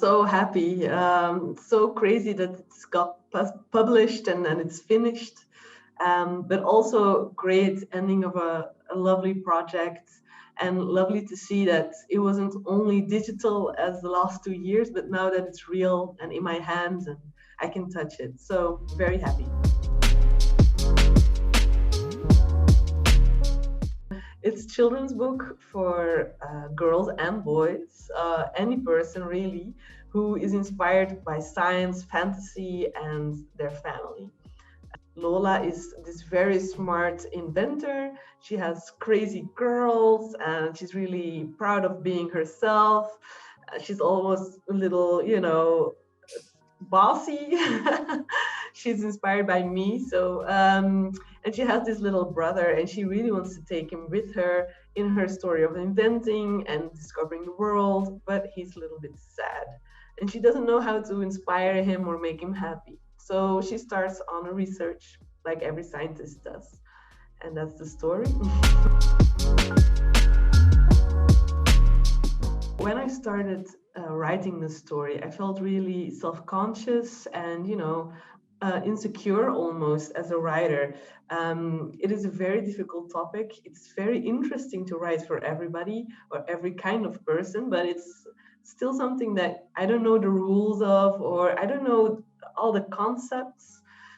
so happy, so crazy that it's got published and it's finished, but also great ending of a lovely project, and lovely to see that it wasn't only digital as the last 2 years, but now that it's real and in my hands and I can touch it. So very happy. It's children's book for girls and boys, any person really who is inspired by science, fantasy, and their family. Lola is this very smart inventor. She has crazy curls and she's really proud of being herself. She's almost a little, bossy. She's inspired by me. So, and she has this little brother, and she really wants to take him with her in her story of inventing and discovering the world, but he's a little bit sad. And she doesn't know how to inspire him or make him happy. So she starts on a research like every scientist does. And that's the story. When I started writing the story, I felt really self-conscious and, insecure almost as a writer. It is a very difficult topic. It's very interesting to write for everybody or every kind of person, but it's still something that I don't know the rules of, or I don't know all the concepts.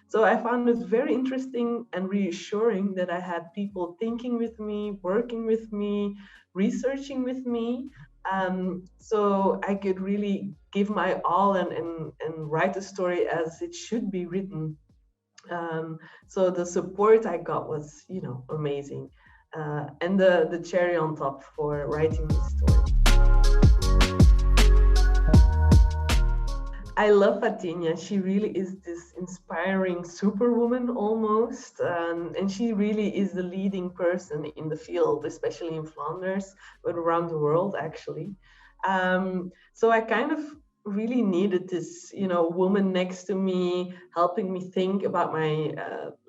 So I found it very interesting and reassuring that I had people thinking with me, working with me, researching with me. So I could really give my all and write the story as it should be written. So the support I got was, amazing. And the cherry on top for writing this story. I love Fatinia. She really is this inspiring superwoman almost. And she really is the leading person in the field, especially in Flanders, but around the world, actually. So I kind of really needed this, woman next to me, helping me think about my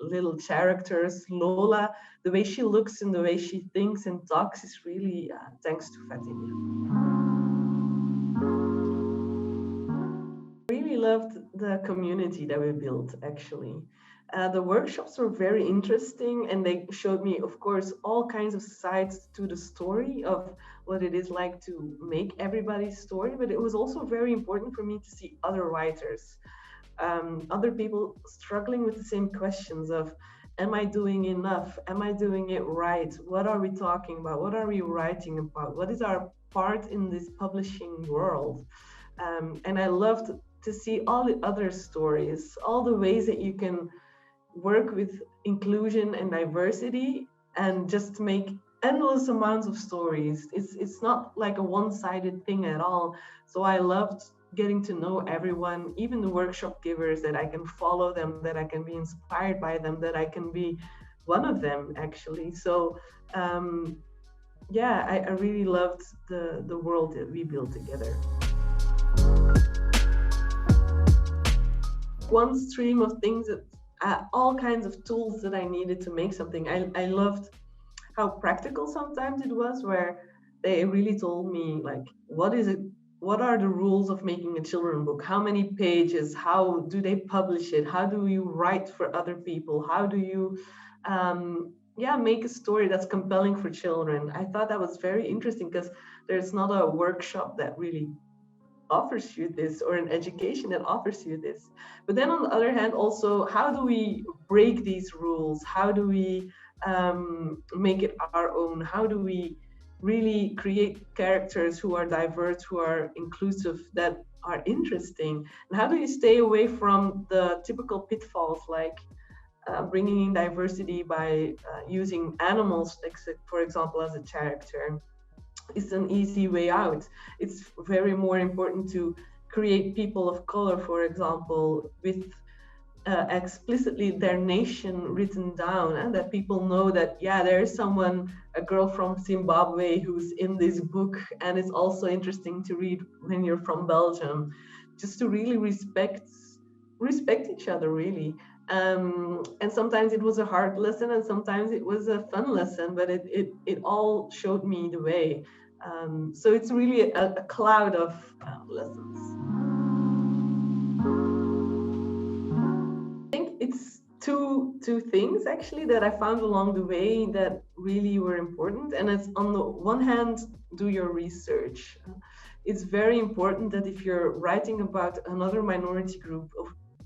little characters. Lola, the way she looks and the way she thinks and talks is really thanks to Fatinia. Really loved the community that we built, actually. The workshops were very interesting, and they showed me, of course, all kinds of sides to the story of what it is like to make everybody's story, but it was also very important for me to see other writers, other people struggling with the same questions of, am I doing enough? Am I doing it right? What are we talking about? What are we writing about? What is our part in this publishing world? And I loved to see all the other stories, all the ways that you can work with inclusion and diversity and just make endless amounts of stories. It's not like a one-sided thing at all. So I loved getting to know everyone, even the workshop givers, that I can follow them, that I can be inspired by them, that I can be one of them, actually. So yeah, I really loved the world that we built together. One stream of things that all kinds of tools that I needed to make something. I loved how practical sometimes it was, where they really told me, like, what are the rules of making a children's book? How many pages? How do they publish it? How do you write for other people? How do you make a story that's compelling for children? I thought that was very interesting, because there's not a workshop that really offers you this, or an education that offers you this. But then on the other hand, also, how do we break these rules? How do we make it our own? How do we really create characters who are diverse, who are inclusive, that are interesting? And how do you stay away from the typical pitfalls, like bringing in diversity by using animals, for example, as a character? It's an easy way out. It's very more important to create people of color, for example, with explicitly their nation written down, and that people know that, yeah, there is someone, a girl from Zimbabwe, who's in this book, and it's also interesting to read when you're from Belgium, just to really respect each other, really. And sometimes it was a hard lesson, and sometimes it was a fun lesson, but it all showed me the way. So it's really a cloud of lessons. it's two things actually that I found along the way that really were important. And it's, on the one hand, do your research. It's very important that if you're writing about another minority group,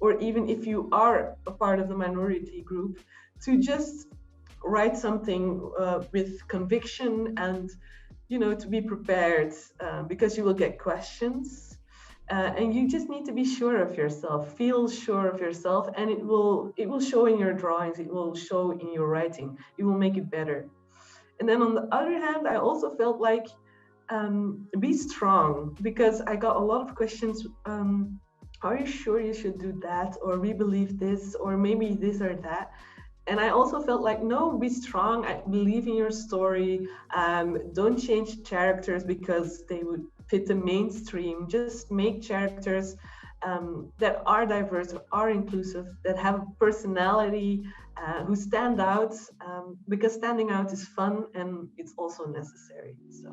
or even if you are a part of the minority group, to just write something with conviction, and to be prepared, because you will get questions, and you just need to be sure of yourself, feel sure of yourself, and it will show in your drawings, it will show in your writing, it will make it better. And then on the other hand, I also felt like, be strong, because I got a lot of questions. Are you sure you should do that, or we believe this, or maybe this or that? And I also felt like, no, be strong. I believe in your story. Don't change characters because they would fit the mainstream. Just make characters that are diverse, are inclusive, that have personality, who stand out, because standing out is fun and it's also necessary. So.